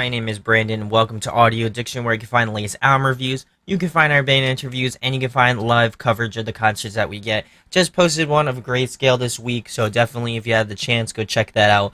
my name is Brandon. Welcome to Audio Addiction, where you can find the latest album reviews, you can find our band interviews, and you can find live coverage of the concerts that we get. Just posted one of Grayscale this week, so definitely if you have the chance, go check that out.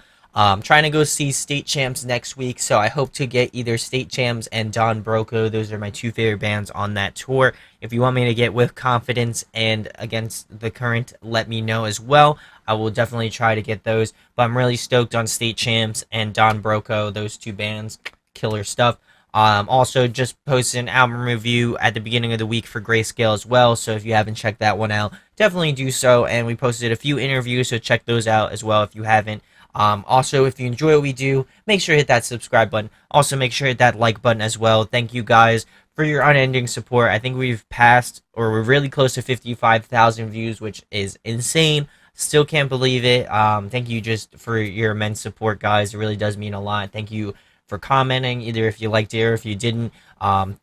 Trying to go see State Champs next week, so I hope to get either State Champs and Don Broco. Those are my two favorite bands on that tour. If you want me to get With Confidence and Against the Current, let me know as well. I will definitely try to get those, but I'm really stoked on State Champs and Don Broco. Those two bands, killer stuff. Also, just posted an album review at the beginning of the week for Grayscale as well, so if you haven't checked that one out, definitely do so. And we posted a few interviews, so check those out as well if you haven't. Also, if you enjoy what we do, make sure to hit that subscribe button. Also, make sure to hit that like button as well. Thank you guys for your unending support. I think we've passed, or we're really close to 55,000 views, which is insane. Still can't believe it. Thank you just for your immense support, guys. It really does mean a lot. Thank you for commenting, either if you liked it or if you didn't.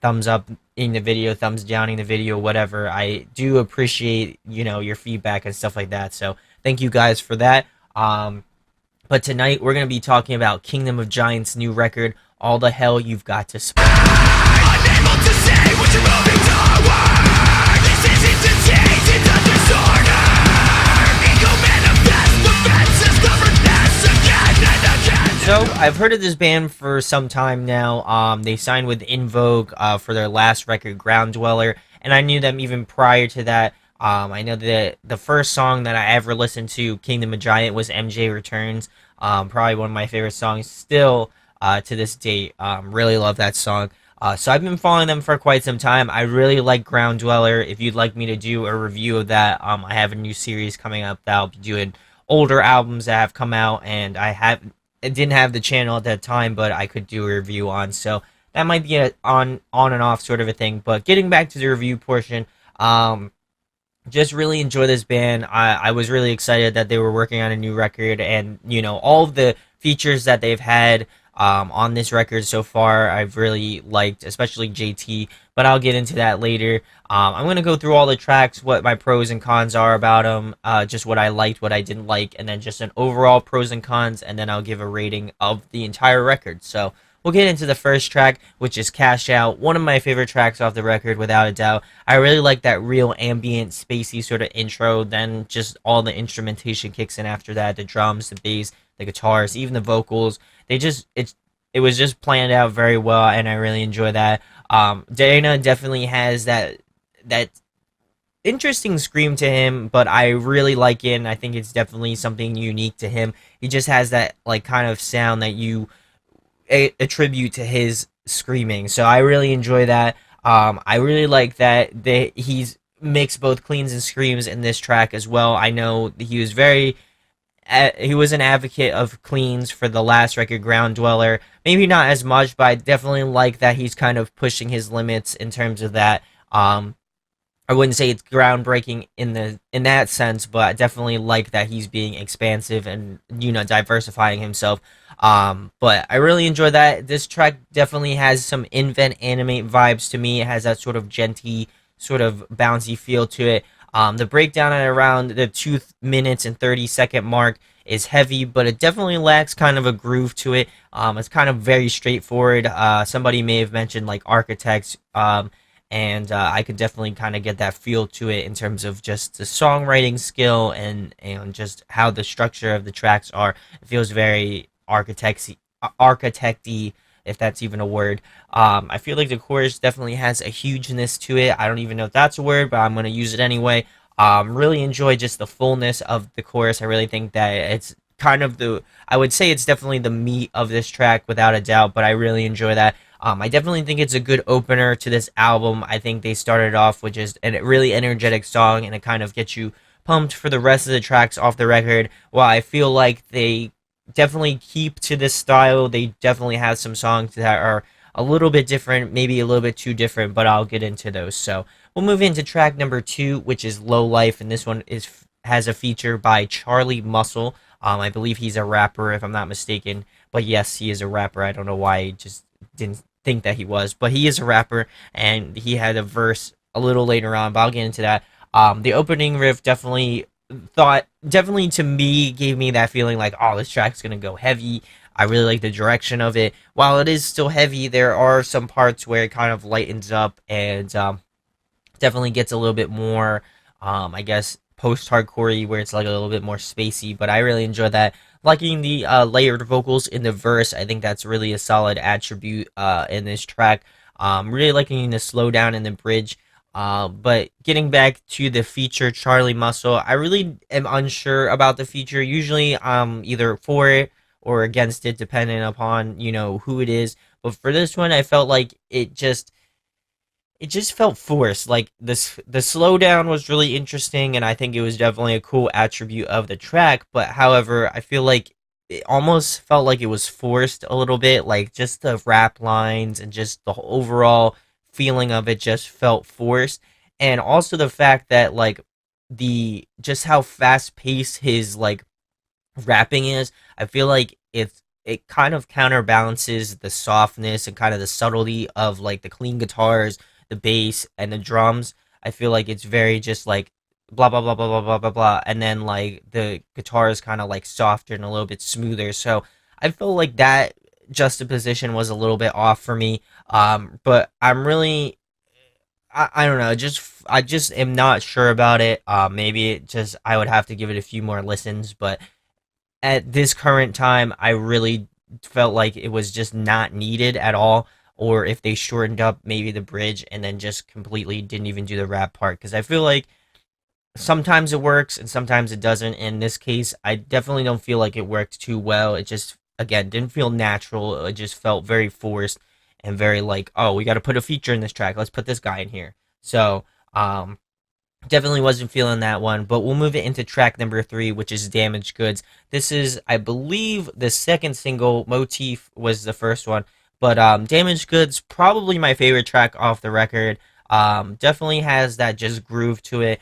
Thumbs up in the video, thumbs down in the video, whatever. I do appreciate, your feedback and stuff like that. So thank you guys for that. But tonight we're going to be talking about Kingdom of Giants' new record, All the Hell You've Got to Spend. Unable to say what you're moving toward. This isn't a change, it's a disorder. Ego manifests, defenses, governance again and again. So I've heard of this band for some time now. They signed with In Vogue for their last record, Groundweller, and I knew them even prior to that. I know that the first song that I ever listened to, Kingdom of Giant, was MJ Returns. Probably one of my favorite songs still to this date. Really love that song. So I've been following them for quite some time. I really like Groundweller. If you'd like me to do a review of that, I have a new series coming up that I'll be doing older albums that have come out, and I didn't have the channel at that time, but I could do a review on. So that might be a on and off sort of a thing. But getting back to the review portion, just really enjoy this band. I was really excited that they were working on a new record, and all of the features that they've had on this record so far I've really liked, especially JT, but I'll get into that later. I'm going to go through all the tracks, what my pros and cons are about them, just what I liked, what I didn't like, and then just an overall pros and cons, and then I'll give a rating of the entire record. So we'll get into the first track, which is Cash Out, one of my favorite tracks off the record, without a doubt. I really like that real ambient, spacey sort of intro, then just all the instrumentation kicks in after that, the drums, the bass, the guitars, even the vocals. It was just planned out very well, and I really enjoy that. Dana definitely has that interesting scream to him, but I really like it, and I think it's definitely something unique to him. He just has that kind of sound that you attribute to his screaming, so I really enjoy that. I really like that he's mixed both cleans and screams in this track as well. I know he was an advocate of cleans for the last record, Groundweller. Maybe not as much, but I definitely like that he's kind of pushing his limits in terms of that. I wouldn't say it's groundbreaking in that sense, but I definitely like that he's being expansive and diversifying himself. But I really enjoy that. This track definitely has some Invent Animate vibes to me. It has that sort of genty, sort of bouncy feel to it. The breakdown at around the 2 minutes and 30-second mark is heavy, but it definitely lacks kind of a groove to it. It's kind of very straightforward. Somebody may have mentioned Architects, and I could definitely kind of get that feel to it in terms of just the songwriting skill and just how the structure of the tracks are. It feels very architecty, if that's even a word. I feel like the chorus definitely has a hugeness to it. I don't even know if that's a word, but I'm going to use it anyway. Really enjoy just the fullness of the chorus. I really think that it's kind of I would say it's definitely the meat of this track without a doubt, but I really enjoy that. I definitely think it's a good opener to this album. I think they started off with just a really energetic song, and it kind of gets you pumped for the rest of the tracks off the record. While I feel like they definitely keep to this style, they definitely have some songs that are a little bit different, maybe a little bit too different, but I'll get into those. So we'll move into track number 2, which is Low Life, and this one has a feature by Charlie Muscle. I believe he's a rapper, if I'm not mistaken, but yes, he is a rapper. I don't know why I just didn't think that he was, but he is a rapper, and he had a verse a little later on, but I'll get into that. The opening riff definitely to me gave me that feeling like, oh, this track's gonna go heavy. I really like the direction of it. While it is still heavy, there are some parts where it kind of lightens up and definitely gets a little bit more, I guess, post-hardcorey, where it's like a little bit more spacey. But I really enjoy that. Liking the layered vocals in the verse, I think that's really a solid attribute in this track. Really liking the slowdown in the bridge. But getting back to the feature, Charlie Muscle, I really am unsure about the feature. Usually, either for it or against it, depending upon who it is. But for this one, I felt like it just felt forced. Like the slowdown was really interesting, and I think it was definitely a cool attribute of the track. But however, I feel like it almost felt like it was forced a little bit. Like just the rap lines and just the overall feeling of it just felt forced, and also the fact that like the just how fast paced his like rapping is, I feel like it kind of counterbalances the softness and kind of the subtlety of like the clean guitars, the bass, and the drums. I feel like it's very just like blah blah blah blah blah blah blah blah, and then like the guitar is kind of like softer and a little bit smoother. So I feel like that juxtaposition was a little bit off for me. But I'm really I don't know, just I just am not sure about it. Maybe it just I would have to give it a few more listens, but at this current time, I really felt like it was just not needed at all. Or if they shortened up maybe the bridge and then just completely didn't even do the rap part. Because I feel like sometimes it works and sometimes it doesn't. In this case, I definitely don't feel like it worked too well. It just, again, didn't feel natural. It just felt very forced and very like, oh, we got to put a feature in this track. Let's put this guy in here. So, definitely wasn't feeling that one, but we'll move it into track number 3, which is Damaged Goods. This is, I believe, the second single. Motif was the first one, but Damaged Goods, probably my favorite track off the record. Definitely has that just groove to it.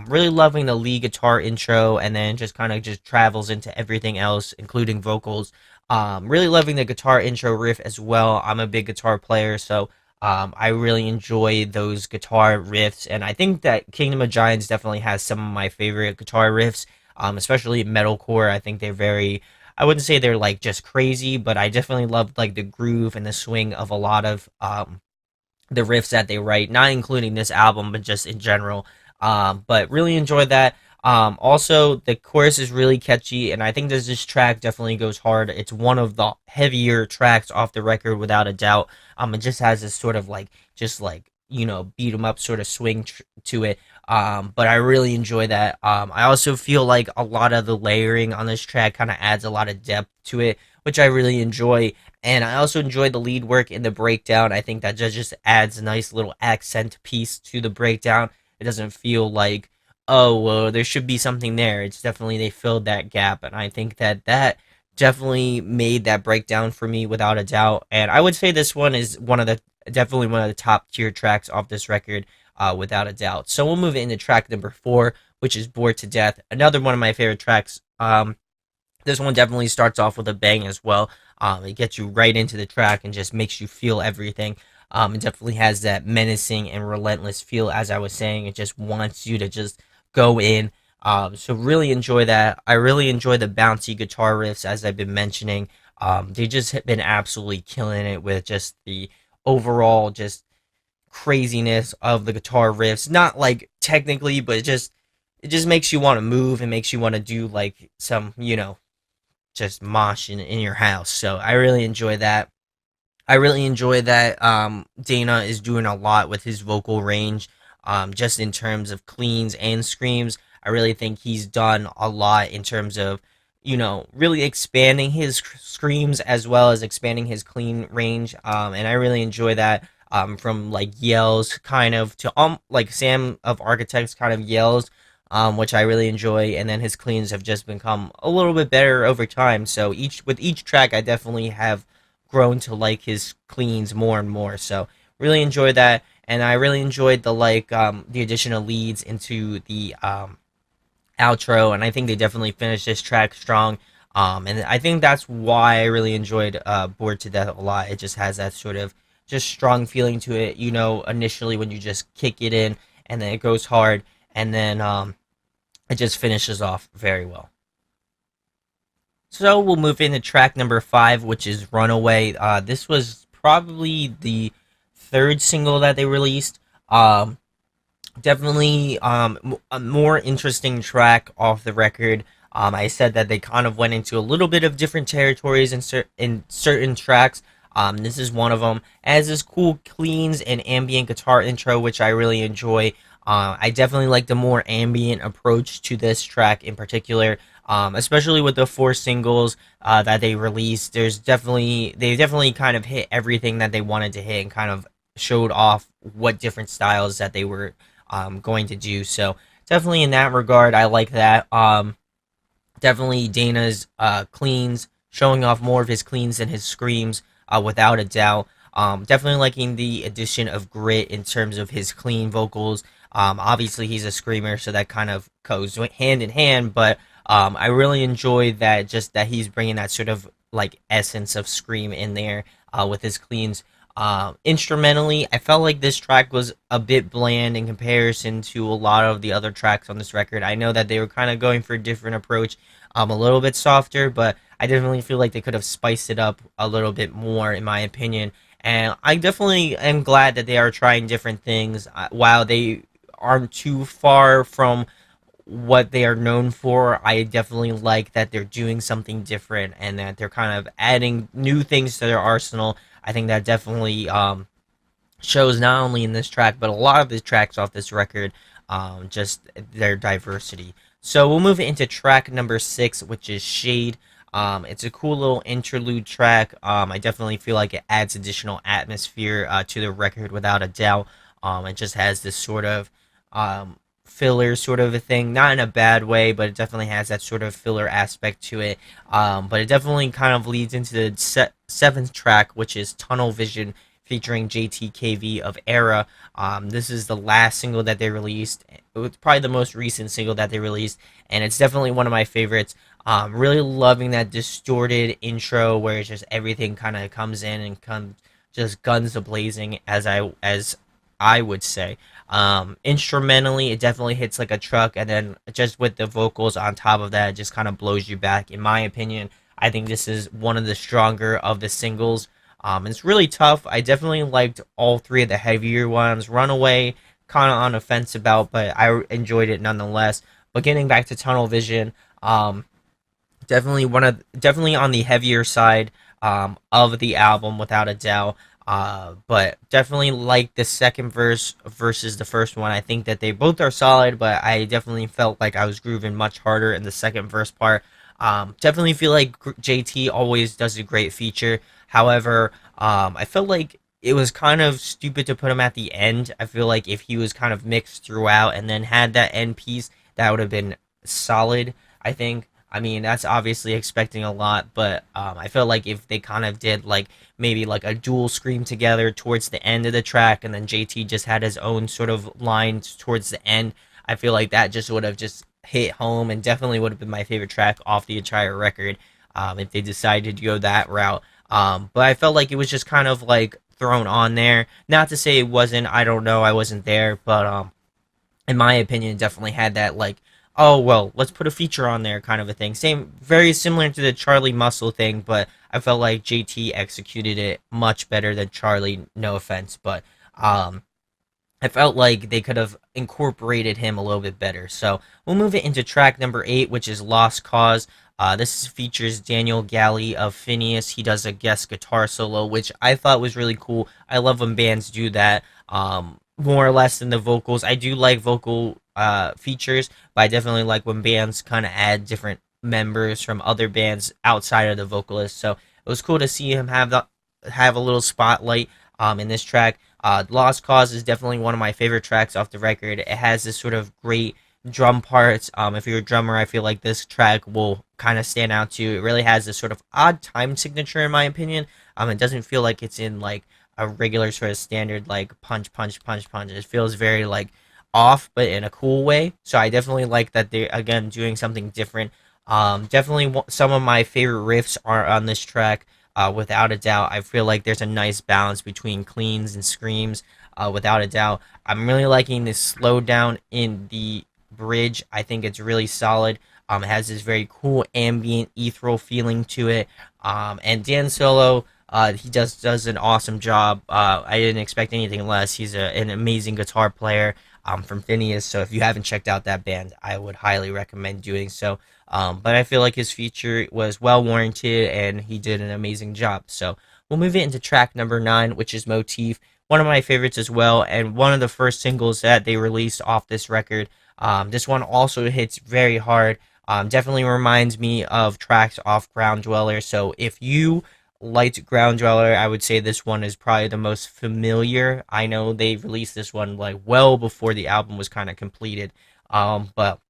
Really loving the lead guitar intro, and then just kind of just travels into everything else, including vocals. Really loving the guitar intro riff as well. I'm a big guitar player, so I really enjoy those guitar riffs, and I think that Kingdom of Giants definitely has some of my favorite guitar riffs, especially metalcore. I think they're very, I wouldn't say they're like just crazy, but I definitely love like the groove and the swing of a lot of the riffs that they write, not including this album, but just in general. But really enjoyed that. Also, the chorus is really catchy, and I think this track definitely goes hard. It's one of the heavier tracks off the record, without a doubt. It just has this sort of like, just like beat 'em up sort of swing to it. But I really enjoy that. I also feel like a lot of the layering on this track kind of adds a lot of depth to it, which I really enjoy. And I also enjoy the lead work in the breakdown. I think that just adds a nice little accent piece to the breakdown. It doesn't feel like, oh, well, there should be something there. It's definitely they filled that gap, and I think that that definitely made that breakdown for me without a doubt. And I would say this one is one of the definitely one of the top tier tracks off this record, without a doubt. So we'll move it into track number 4, which is "Bored to Death," another one of my favorite tracks. This one definitely starts off with a bang as well. It gets you right into the track and just makes you feel everything. It definitely has that menacing and relentless feel, as I was saying. It just wants you to just go in. So really enjoy that. I really enjoy the bouncy guitar riffs, as I've been mentioning. They just have been absolutely killing it with just the overall just craziness of the guitar riffs. Not like technically, but it just makes you want to move and makes you want to do like some just mosh in your house. So I really enjoy that. I really enjoy that Dana is doing a lot with his vocal range, just in terms of cleans and screams. I really think he's done a lot in terms of, really expanding his screams as well as expanding his clean range. And I really enjoy that. From like yells kind of to like Sam of Architects kind of yells, which I really enjoy, and then his cleans have just become a little bit better over time. So each track, I definitely have grown to like his cleans more and more. So really enjoyed that, and I really enjoyed the the additional leads into the outro, and I think they definitely finished this track strong. And I think that's why I really enjoyed "Bored to Death" a lot. It just has that sort of just strong feeling to it. Initially when you just kick it in, and then it goes hard, and then it just finishes off very well. So we'll move into track number 5, which is Runaway. This was probably the third single that they released. Um, Definitely a more interesting track off the record. I said that they kind of went into a little bit of different territories in certain tracks. This is one of them. It has this cool cleans and ambient guitar intro, which I really enjoy. I definitely like the more ambient approach to this track in particular, especially with the four singles that they released. They definitely kind of hit everything that they wanted to hit and kind of showed off what different styles that they were going to do. So definitely in that regard, I like that. Definitely Dana's cleans, showing off more of his cleans than his screams, without a doubt. Definitely liking the addition of grit in terms of his clean vocals. Obviously, he's a screamer, so that kind of goes hand in hand. But I really enjoy that, just that he's bringing that sort of like essence of scream in there with his cleans. Instrumentally, I felt like this track was a bit bland in comparison to a lot of the other tracks on this record. I know that they were kind of going for a different approach, a little bit softer, but I definitely feel like they could have spiced it up a little bit more, in my opinion. And I definitely am glad that they are trying different things, while they aren't too far from what they are known for. I definitely like that they're doing something different and that they're kind of adding new things to their arsenal. I think that definitely shows not only in this track but a lot of the tracks off this record, just their diversity. So we'll move into track number 6, which is Shade. It's a cool little interlude track. I definitely feel like it adds additional atmosphere to the record without a doubt. It just has this sort of filler sort of a thing, not in a bad way, but it definitely has that sort of filler aspect to it. But it definitely kind of leads into the seventh track, which is Tunnel Vision, featuring JTKV of Era. This is the last single that they released. It was probably the most recent single that they released, and it's definitely one of my favorites. Really loving that distorted intro where it's just everything kind of comes in and comes just guns a blazing, as I would say. Instrumentally, it definitely hits like a truck, and then just with the vocals on top of that, it just kind of blows you back. In my opinion, I think this is one of the stronger of the singles. It's really tough. I definitely liked all three of the heavier ones. Runaway, kind of on the fence about, but I enjoyed it nonetheless. But getting back to Tunnel Vision, definitely on the heavier side of the album without a doubt. But definitely like the second verse versus the first one. I think that they both are solid, but I definitely felt like I was grooving much harder in the second verse part. Definitely feel like JT always does a great feature. However, I felt like it was kind of stupid to put him at the end. I feel like if he was kind of mixed throughout and then had that end piece, that would have been solid, I think. I mean, that's obviously expecting a lot, but I felt like if they kind of did like maybe like a dual scream together towards the end of the track, and then JT just had his own sort of lines towards the end, I feel like that just would have just hit home and definitely would have been my favorite track off the entire record, if they decided to go that route. But I felt like it was just kind of like thrown on there. Not to say it wasn't. I don't know. I wasn't there, but in my opinion, it definitely had that like, oh well, let's put a feature on there kind of a thing. Same, very similar to the Charlie Muscle thing, but I felt like JT executed it much better than Charlie. No offense, but I felt like they could have incorporated him a little bit better. So we'll move it into track number 8, which is Lost Cause. This features Daniel Galley of Phineas. He does a guest guitar solo, which I thought was really cool. I love when bands do that, more or less than the vocals. I do like vocal features, but I definitely like when bands kind of add different members from other bands outside of the vocalist. So it was cool to see him have a little spotlight in this track. Lost Cause is definitely one of my favorite tracks off the record. It has this sort of great drum parts. If you're a drummer, I feel like this track will kind of stand out to you. It really has this sort of odd time signature, in my opinion. It doesn't feel like it's in like a regular sort of standard like punch, punch, punch, punch. It feels very like off, but in a cool way. So I definitely like that they're again doing something different. Definitely some of my favorite riffs are on this track. Without a doubt, I feel like there's a nice balance between cleans and screams. Without a doubt, I'm really liking this slowdown in the bridge. I think it's really solid. It has this very cool ambient, ethereal feeling to it. And Dan Solo, he does an awesome job. I didn't expect anything less. He's an amazing guitar player from Phineas. So if you haven't checked out that band, I would highly recommend doing so. But I feel like his feature was well warranted, and he did an amazing job. So we'll move it into track number 9, which is Motif. One of my favorites as well, and one of the first singles that they released off this record. This one also hits very hard. Definitely reminds me of tracks off Groundweller. So if you liked Groundweller, I would say this one is probably the most familiar. I know they released this one like well before the album was kind of completed. But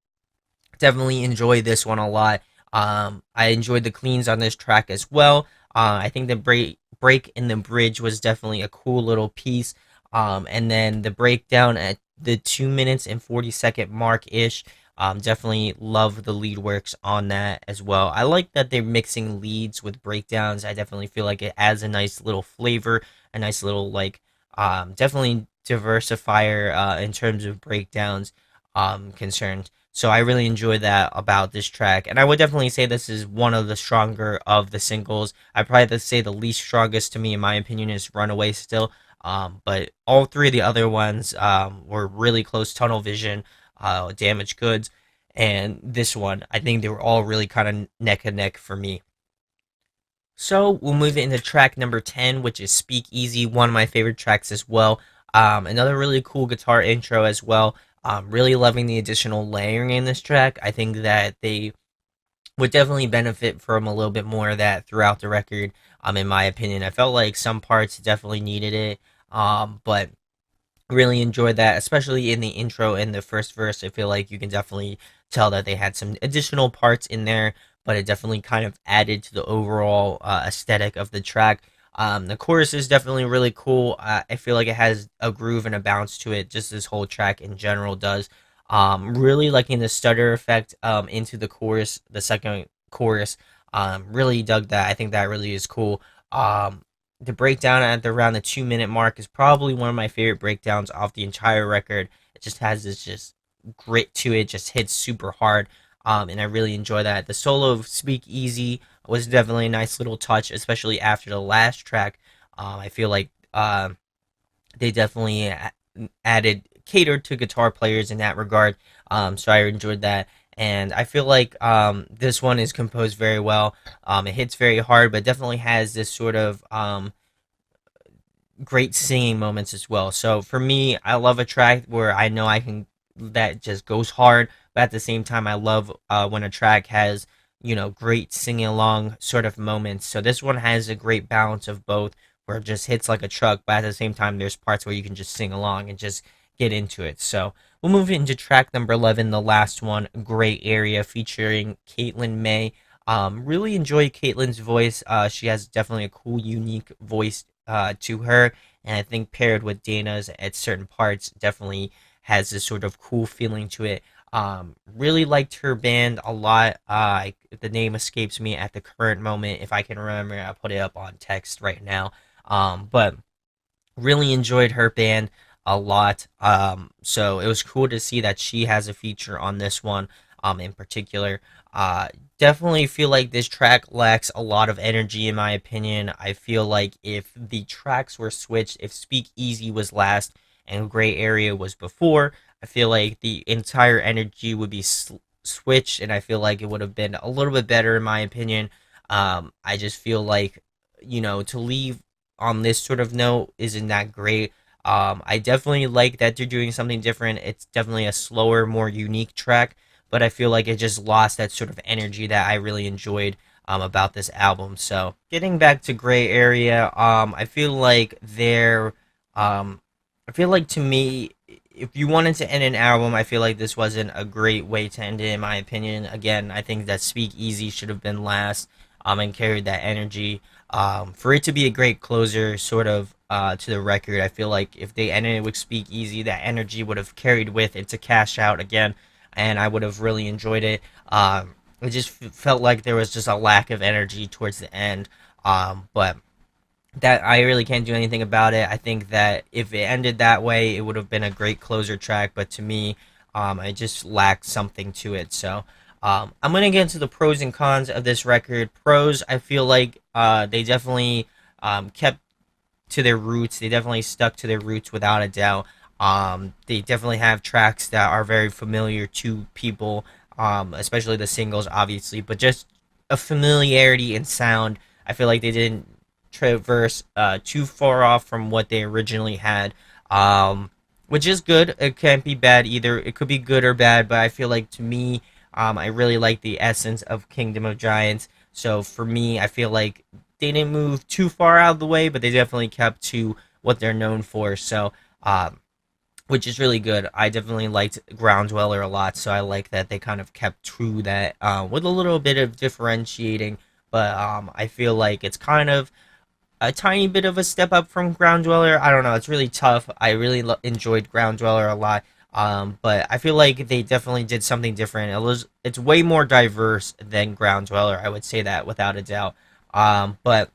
definitely enjoy this one a lot. I enjoyed the cleans on this track as well. I think the break in the bridge was definitely a cool little piece. And then the breakdown at the 2 minutes and 40-second mark ish. Definitely love the lead works on that as well. I like that they're mixing leads with breakdowns. I definitely feel like it adds a nice little flavor, a nice little like definitely diversifier in terms of breakdowns concerned. So I really enjoy that about this track, and I would definitely say this is one of the stronger of the singles. I'd probably have to say the least strongest to me, in my opinion, is "Runaway" still. But all three of the other ones were really close. "Tunnel Vision," "Damaged Goods," and this one. I think they were all really kind of neck and neck for me. So we'll move into track number 10, which is "Speakeasy," one of my favorite tracks as well. Another really cool guitar intro as well. Really loving the additional layering in this track. I think that they would definitely benefit from a little bit more of that throughout the record. In my opinion, I felt like some parts definitely needed it. But really enjoyed that, especially in the intro and the first verse. I feel like you can definitely tell that they had some additional parts in there, but it definitely kind of added to the overall aesthetic of the track. The chorus is definitely really cool. I feel like it has a groove and a bounce to it, just this whole track in general does. Really liking the stutter effect into the chorus, the second chorus. Really dug that. I think that really is cool. The breakdown at around the 2 minute mark is probably one of my favorite breakdowns off the entire record. It just has this just grit to it, just hits super hard. And I really enjoy that. The solo of "Speak Easy" was definitely a nice little touch, especially after the last track. I feel like they definitely added catered to guitar players in that regard. So I enjoyed that. And I feel like this one is composed very well. It hits very hard, but definitely has this sort of great singing moments as well. So for me, I love a track where I know I can that just goes hard, but at the same time, I love when a track has great singing along sort of moments. So this one has a great balance of both, where it just hits like a truck, but at the same time, there's parts where you can just sing along and just get into it. So we'll move into track number 11, the last one, "Gray Area," featuring Caitlin May. Really enjoy Caitlin's voice. She has definitely a cool, unique voice to her, and I think paired with Dana's at certain parts, definitely has this sort of cool feeling to it. Really liked her band a lot. The name escapes me at the current moment. If I can remember, I'll put it up on text right now. But really enjoyed her band a lot. So it was cool to see that she has a feature on this one in particular. Definitely feel like this track lacks a lot of energy, in my opinion. I feel like if the tracks were switched, if "Speak Easy" was last and "Gray Area" was before, I feel like the entire energy would be switched, and I feel like it would have been a little bit better, in my opinion. I just feel like, to leave on this sort of note isn't that great. I definitely like that they're doing something different. It's definitely a slower, more unique track, but I feel like it just lost that sort of energy that I really enjoyed about this album. So getting back to "Gray Area," I feel like to me, if you wanted to end an album, I feel like this wasn't a great way to end it, in my opinion. Again, I think that "Speak Easy" should have been last, and carried that energy. For it to be a great closer, sort of, to the record, I feel like if they ended it with "Speak Easy," that energy would have carried with it to "Cash Out" again, and I would have really enjoyed it. It just felt like there was just a lack of energy towards the end. But that I really can't do anything about it. I think that if it ended that way, it would have been a great closer track. But to me, it just lacked something to it. So I'm gonna get into the pros and cons of this record. Pros, I feel like they definitely kept to their roots. They definitely stuck to their roots without a doubt. They definitely have tracks that are very familiar to people, especially the singles, obviously, but just a familiarity in sound. I feel like they didn't traverse too far off from what they originally had, which is good. It can't be bad either. It could be good or bad, but I feel like to me, I really like the essence of Kingdom of Giants. So for me, I feel like they didn't move too far out of the way, but they definitely kept to what they're known for. So, which is really good. I definitely liked Groundweller a lot, so I like that they kind of kept true that with a little bit of differentiating. But I feel like it's kind of a tiny bit of a step up from Groundweller. I don't know. It's really tough. I really enjoyed Groundweller a lot. But I feel like they definitely did something different. It's way more diverse than Groundweller. I would say that without a doubt. But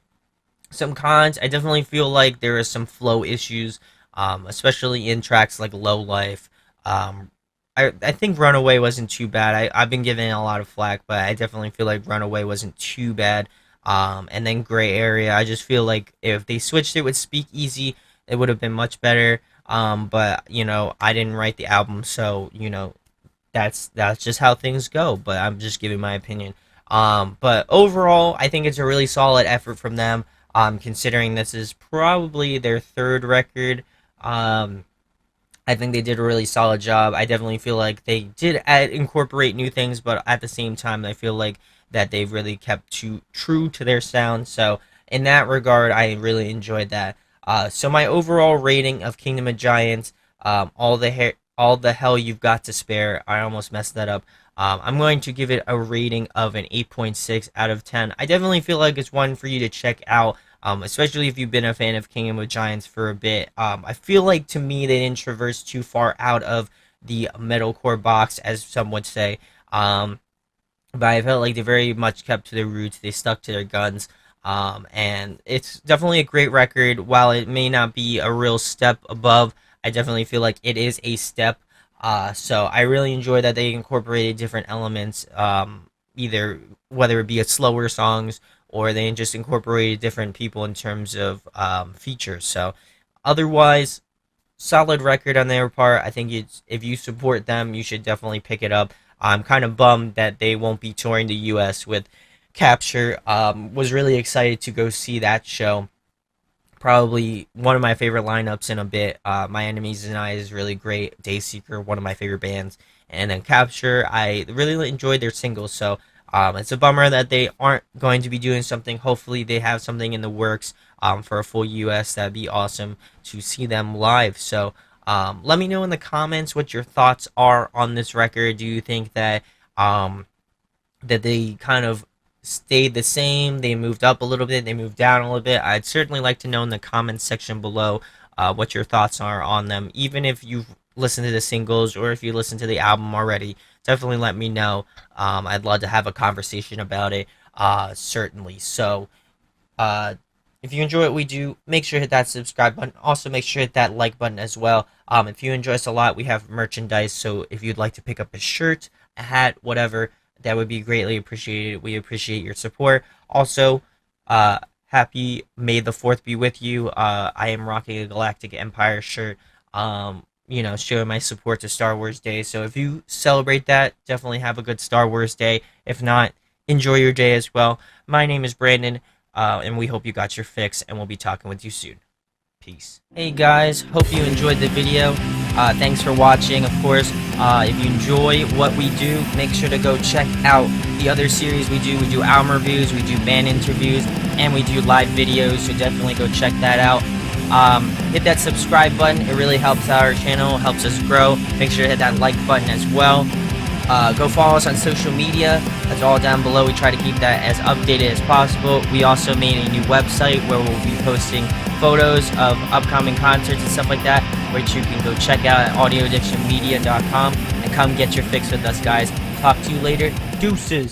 some cons, I definitely feel like there is some flow issues, especially in tracks like Low Life. Um, I think Runaway wasn't too bad. I've been given a lot of flack, but I definitely feel like Runaway wasn't too bad. And then Gray Area, I just feel like if they switched it with Speakeasy, it would have been much better. But I didn't write the album, so that's just how things go. But I'm just giving my opinion. But overall, I think it's a really solid effort from them. Considering this is probably their third record. Um, I think they did a really solid job. I definitely feel like they did incorporate new things, but at the same time, I feel like that they've really kept true to their sound. So in that regard, I really enjoyed that. So my overall rating of Kingdom of Giants, all the hell you've got to spare. I almost messed that up. I'm going to give it a rating of an 8.6 out of 10. I definitely feel like it's one for you to check out, especially if you've been a fan of Kingdom of Giants for a bit. I feel like to me they didn't traverse too far out of the metalcore box, as some would say. But I felt like they very much kept to their roots. They stuck to their guns. And it's definitely a great record. While it may not be a real step above, I definitely feel like it is a step. So I really enjoy that they incorporated different elements, either whether it be a slower songs or they just incorporated different people in terms of features. So otherwise, solid record on their part. I think if you support them, you should definitely pick it up. I'm kind of bummed that they won't be touring the U.S. with Capture. Was really excited to go see that show. Probably one of my favorite lineups in a bit. My Enemies and I is really great. Dayseeker, one of my favorite bands, and then Capture. I really enjoyed their singles, so it's a bummer that they aren't going to be doing something. Hopefully, they have something in the works for a full US. That'd be awesome to see them live. So let me know in the comments what your thoughts are on this record. Do you think that that they kind of stayed the same? They moved up a little bit, they moved down a little bit? I'd certainly like to know in the comments section below what your thoughts are on them. Even if you've listened to the singles or if you listened to the album already, definitely let me know. I'd love to have a conversation about it, certainly. So uh, if you enjoy what we do, make sure to hit that subscribe button. Also, make sure to hit that like button as well. If you enjoy us a lot, we have merchandise. So if you'd like to pick up a shirt, a hat, whatever, that would be greatly appreciated. We appreciate your support. Also, happy May the 4th be with you. I am rocking a Galactic Empire shirt, showing my support to Star Wars Day. So if you celebrate that, definitely have a good Star Wars Day. If not, enjoy your day as well. My name is Brandon, and we hope you got your fix, and we'll be talking with you soon. Peace. Hey guys, hope you enjoyed the video. Thanks for watching. Of course, if you enjoy what we do, make sure to go check out the other series we do. We do album reviews, we do band interviews, and we do live videos, so definitely go check that out. Hit that subscribe button. It really helps out our channel, helps us grow. Make sure to hit that like button as well. Go follow us on social media. That's all down below. We try to keep that as updated as possible. We also made a new website where we'll be posting photos of upcoming concerts and stuff like that, which you can go check out at audioaddictionmedia.com and come get your fix with us, guys. Talk to you later. Deuces.